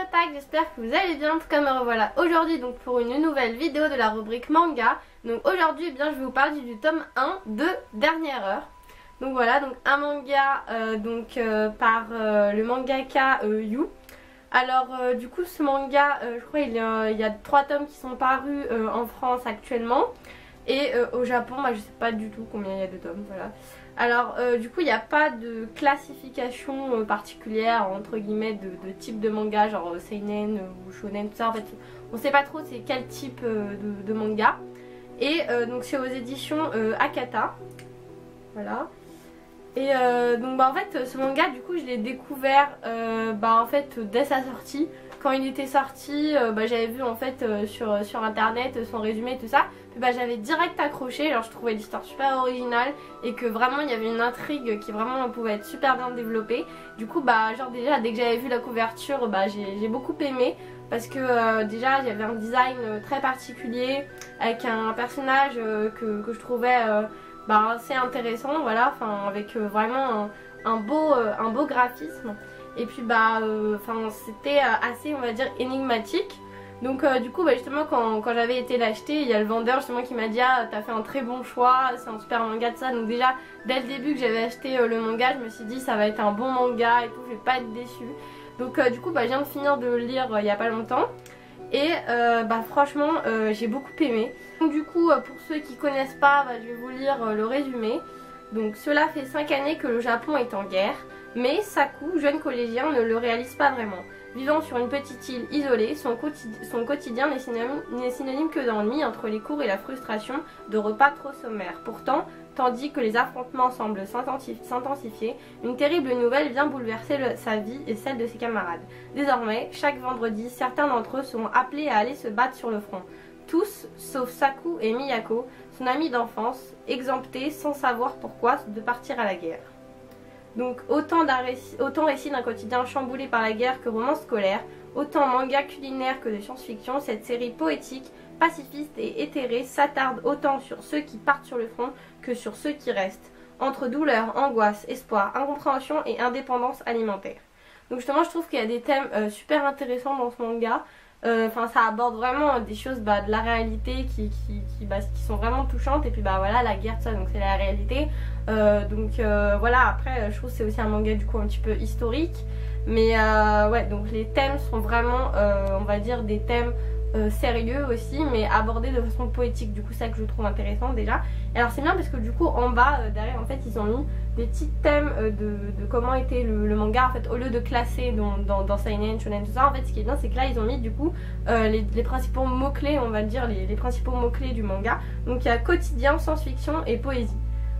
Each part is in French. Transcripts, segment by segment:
otak, j'espère que vous allez bien, en tout cas me revoilà aujourd'hui donc pour une nouvelle vidéo de la rubrique manga. Donc aujourd'hui je vais vous parler du tome 1 de Dernière Heure. Donc voilà, donc un manga par le mangaka Yu. Alors du coup ce manga, je crois il y a 3 tomes qui sont parus en France actuellement. Et au Japon, je sais pas du tout combien il y a de tomes, voilà. Alors du coup il n'y a pas de classification particulière entre guillemets de type de manga, genre seinen ou shonen, tout ça. En fait on sait pas trop c'est quel type de manga. Et donc c'est aux éditions Akata. Voilà. Et donc en fait ce manga du coup je l'ai découvert en fait dès sa sortie. Quand il était sorti, j'avais vu en fait sur internet son résumé et tout ça. Puis j'avais direct accroché, alors je trouvais l'histoire super originale et que vraiment il y avait une intrigue qui vraiment pouvait être super bien développée. Du coup genre déjà dès que j'avais vu la couverture, j'ai beaucoup aimé parce que déjà il y avait un design très particulier avec un personnage que je trouvais assez intéressant, voilà, enfin avec vraiment un beau graphisme. Et puis c'était assez, on va dire, énigmatique. Donc du coup justement quand j'avais été l'acheter, il y a le vendeur justement qui m'a dit ah t'as fait un très bon choix, c'est un super manga de ça. Donc déjà dès le début que j'avais acheté le manga, je me suis dit ça va être un bon manga et tout, je vais pas être déçue. Donc du coup je viens de finir de le lire il y a pas longtemps. Et franchement j'ai beaucoup aimé. Donc du coup pour ceux qui connaissent pas, je vais vous lire le résumé. Donc cela fait 5 années que le Japon est en guerre. Mais Saku, jeune collégien, ne le réalise pas vraiment. Vivant sur une petite île isolée, son quotidien n'est synonyme que d'ennui entre les cours et la frustration de repas trop sommaires. Pourtant, tandis que les affrontements semblent s'intensifier, une terrible nouvelle vient bouleverser sa vie et celle de ses camarades. Désormais, chaque vendredi, certains d'entre eux seront appelés à aller se battre sur le front. Tous, sauf Saku et Miyako, son ami d'enfance, exemptés sans savoir pourquoi de partir à la guerre. Donc autant récit d'un quotidien chamboulé par la guerre que roman scolaire, autant manga culinaire que de science-fiction, cette série poétique, pacifiste et éthérée s'attarde autant sur ceux qui partent sur le front que sur ceux qui restent, entre douleur, angoisse, espoir, incompréhension et indépendance alimentaire. Donc justement je trouve qu'il y a des thèmes super intéressants dans ce manga. Ça aborde vraiment des choses de la réalité qui sont vraiment touchantes. Et puis voilà, la guerre, tout ça, donc c'est la réalité. Voilà, après je trouve que c'est aussi un manga du coup un petit peu historique. Mais ouais, donc les thèmes sont vraiment on va dire des thèmes sérieux aussi, mais abordés de façon poétique. Du coup c'est ça que je trouve intéressant déjà. Et alors c'est bien parce que du coup en bas derrière en fait ils ont mis des petits thèmes de comment était le manga. En fait au lieu de classer dans seinen, shonen, tout ça, en fait ce qui est bien c'est que là ils ont mis du coup les principaux mots clés, on va dire les principaux mots clés du manga. Donc il y a quotidien, science-fiction et poésie.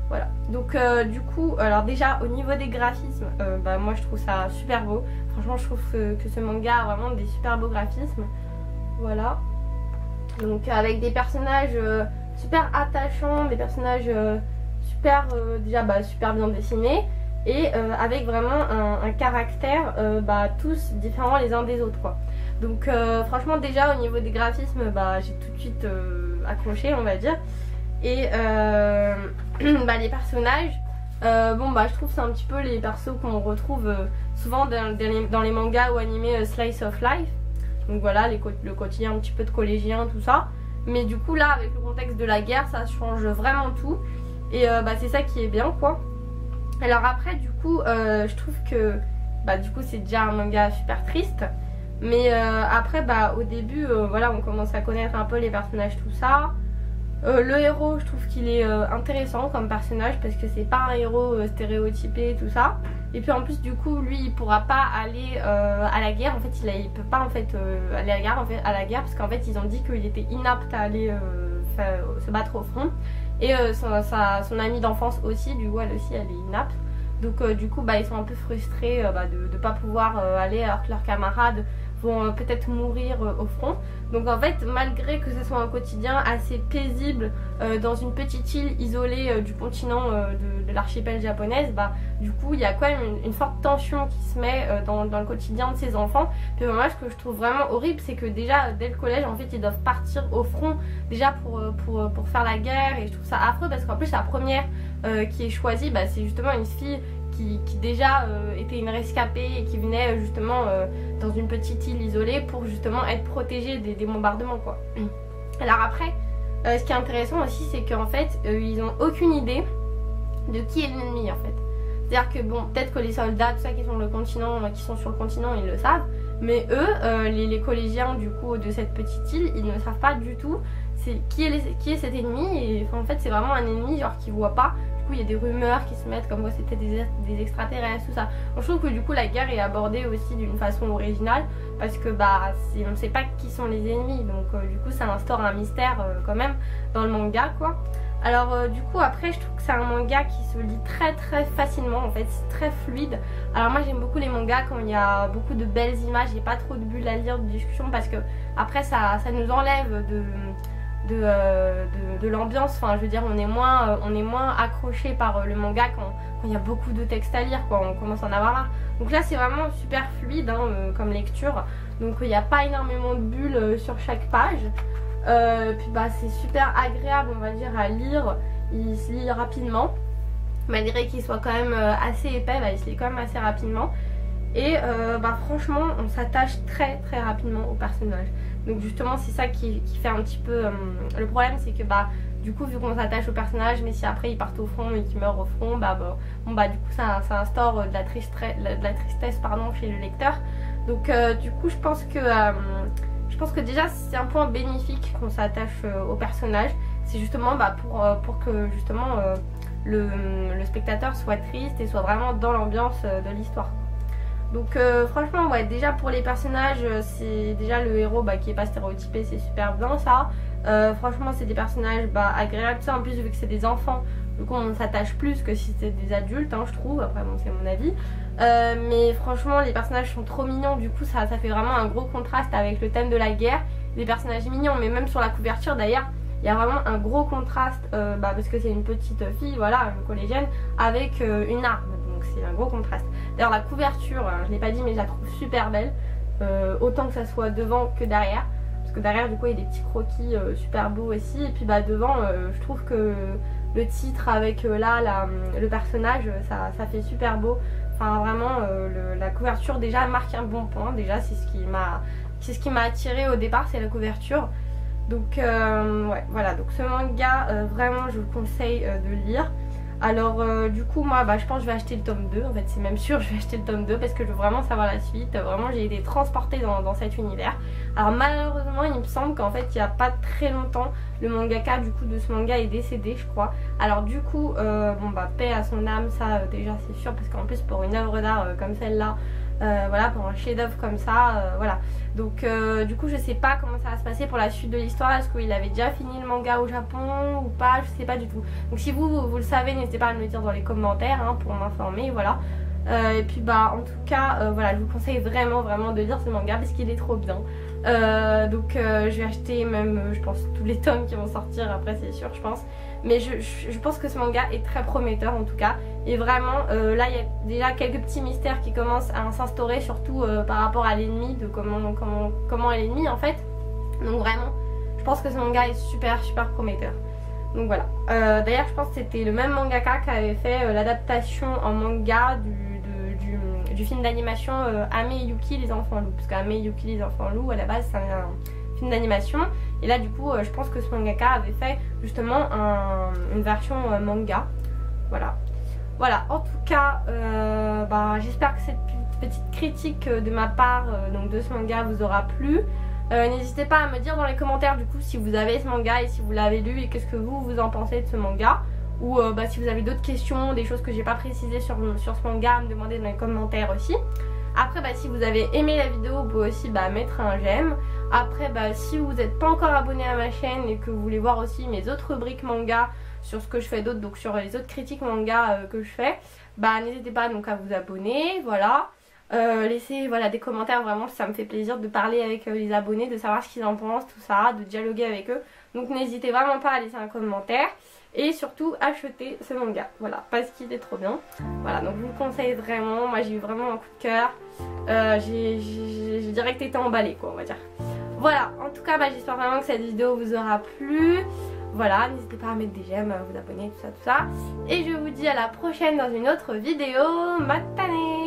Voilà, donc du coup, alors déjà au niveau des graphismes, moi je trouve ça super beau. Franchement je trouve que ce manga a vraiment des super beaux graphismes. Voilà, donc avec des personnages super attachants, des personnages super bien dessinés. Et avec vraiment un caractère tous différents les uns des autres quoi. Donc franchement déjà au niveau des graphismes j'ai tout de suite accroché on va dire. Et les personnages, je trouve que c'est un petit peu les persos qu'on retrouve souvent dans les mangas ou animés Slice of Life. Donc voilà, le quotidien un petit peu de collégien, tout ça. Mais du coup là, avec le contexte de la guerre, ça change vraiment tout. Et c'est ça qui est bien quoi. Alors après du coup, je trouve que du coup c'est déjà un manga super triste. Mais après au début, on commence à connaître un peu les personnages, tout ça. Le héros, je trouve qu'il est intéressant comme personnage parce que c'est pas un héros stéréotypé tout ça. Et puis en plus du coup lui il pourra pas aller à la guerre. En fait il peut pas aller à la guerre parce qu'en fait ils ont dit qu'il était inapte à aller se battre au front. Et son amie d'enfance aussi, du coup elle aussi elle est inapte. Donc du coup ils sont un peu frustrés de pas pouvoir aller alors que leurs camarades vont peut-être mourir au front. Donc en fait malgré que ce soit un quotidien assez paisible dans une petite île isolée du continent de l'archipel japonaise, du coup il y a quand même une forte tension qui se met dans le quotidien de ces enfants. Puis moi ce que je trouve vraiment horrible c'est que déjà dès le collège en fait ils doivent partir au front déjà pour faire la guerre. Et je trouve ça affreux parce qu'en plus la première qui est choisie c'est justement une fille qui déjà était une rescapée et qui venait justement dans une petite île isolée pour justement être protégée des bombardements quoi. Alors après, ce qui est intéressant aussi c'est qu'en fait ils ont aucune idée de qui est l'ennemi en fait. C'est-à-dire que bon, peut-être que les soldats, tout ça qui sont sur le continent, ils le savent, mais eux, les collégiens du coup de cette petite île, ils ne savent pas du tout qui est cet ennemi. Et en fait, c'est vraiment un ennemi genre qu'ils voient pas. Du coup, il y a des rumeurs qui se mettent comme quoi c'était des extraterrestres, tout ça. Donc, je trouve que du coup, la guerre est abordée aussi d'une façon originale parce que bah, on ne sait pas qui sont les ennemis. Donc, du coup, ça instaure un mystère quand même dans le manga, quoi. Alors du coup après je trouve que c'est un manga qui se lit très facilement en fait, c'est très fluide. Alors moi j'aime beaucoup les mangas quand il y a beaucoup de belles images et pas trop de bulles à lire de discussion parce que après ça nous enlève de l'ambiance. Enfin je veux dire on est moins accroché par le manga quand il y a beaucoup de textes à lire quoi, on commence à en avoir marre. Donc là c'est vraiment super fluide hein, comme lecture, donc il n'y a pas énormément de bulles sur chaque page. Puis bah c'est super agréable on va dire à lire, il se lit rapidement malgré qu'il soit quand même assez épais, bah, il se lit quand même assez rapidement et bah franchement on s'attache très rapidement au personnage. Donc justement c'est ça qui fait un petit peu le problème, c'est que bah du coup vu qu'on s'attache au personnage, mais si après ils partent au front et qu'ils meurent au front, bon bah du coup ça instaure de la tristesse pardon, chez le lecteur. Donc du coup je pense que déjà c'est un point bénéfique qu'on s'attache au personnage, c'est justement bah, pour que justement le spectateur soit triste et soit vraiment dans l'ambiance de l'histoire. Donc franchement ouais, déjà pour les personnages c'est déjà le héros bah, qui est pas stéréotypé, c'est super bien ça. Franchement c'est des personnages bah, agréables, ça en plus vu que c'est des enfants, du coup on s'attache plus que si c'était des adultes hein, je trouve, après bon c'est mon avis. Mais franchement les personnages sont trop mignons, du coup ça fait vraiment un gros contraste avec le thème de la guerre, des personnages mignons, mais même sur la couverture d'ailleurs il y a vraiment un gros contraste parce que c'est une petite fille, voilà, une collégienne avec une arme, donc c'est un gros contraste. D'ailleurs la couverture, je l'ai pas dit mais je la trouve super belle, autant que ça soit devant que derrière, parce que derrière du coup il y a des petits croquis super beaux aussi, et puis bah devant je trouve que le titre avec le personnage ça fait super beau. Enfin vraiment la couverture déjà marque un bon point, déjà c'est ce qui m'a attiré au départ, c'est la couverture. Donc ouais voilà, donc ce manga vraiment je vous conseille de lire. Alors du coup moi je pense que je vais acheter le tome 2, en fait c'est même sûr je vais acheter le tome 2 parce que je veux vraiment savoir la suite, vraiment j'ai été transportée dans cet univers. Alors malheureusement il me semble qu'en fait il n'y a pas très longtemps le mangaka du coup de ce manga est décédé je crois. Alors du coup paix à son âme, ça déjà c'est sûr, parce qu'en plus pour une œuvre d'art comme celle-là, voilà, pour un chef d'œuvre comme ça, voilà. Donc du coup je sais pas comment ça va se passer pour la suite de l'histoire, est-ce qu'il avait déjà fini le manga au Japon ou pas, je sais pas du tout. Donc si vous le savez, n'hésitez pas à me le dire dans les commentaires hein, pour m'informer, voilà. Et puis en tout cas voilà, je vous conseille vraiment de lire ce manga parce qu'il est trop bien. Donc je vais acheter même je pense tous les tomes qui vont sortir après, c'est sûr je pense. Mais je pense que ce manga est très prometteur en tout cas. Et vraiment là il y a déjà quelques petits mystères qui commencent à s'instaurer, surtout par rapport à l'ennemi, de comment est l'ennemi en fait. Donc vraiment je pense que ce manga est super prometteur. Donc voilà, d'ailleurs je pense que c'était le même mangaka qui avait fait l'adaptation en manga du film d'animation Ame et Yuki les enfants loups, parce qu'Ame et Yuki les enfants loups à la base c'est un film d'animation, et là du coup je pense que ce mangaka avait fait justement une version manga. Voilà, en tout cas j'espère que cette petite critique de ma part donc de ce manga vous aura plu. N'hésitez pas à me dire dans les commentaires du coup si vous avez ce manga et si vous l'avez lu et qu'est-ce que vous en pensez de ce manga. Ou si vous avez d'autres questions, des choses que j'ai pas précisées sur ce manga, à me demander dans les commentaires aussi. Après si vous avez aimé la vidéo, vous pouvez aussi mettre un j'aime. Après si vous n'êtes pas encore abonné à ma chaîne et que vous voulez voir aussi mes autres rubriques manga sur ce que je fais d'autre, donc sur les autres critiques manga que je fais, n'hésitez pas donc à vous abonner, voilà. Laissez des commentaires, vraiment ça me fait plaisir de parler avec les abonnés, de savoir ce qu'ils en pensent, tout ça, de dialoguer avec eux. Donc n'hésitez vraiment pas à laisser un commentaire. Et surtout acheter ce manga, voilà, parce qu'il est trop bien. Voilà, donc je vous le conseille vraiment, moi j'ai eu vraiment un coup de cœur. Je dirais que t'étais emballée quoi, on va dire. Voilà, en tout cas j'espère vraiment que cette vidéo vous aura plu. Voilà, n'hésitez pas à mettre des j'aime, à vous abonner, tout ça. Et je vous dis à la prochaine dans une autre vidéo. Matane!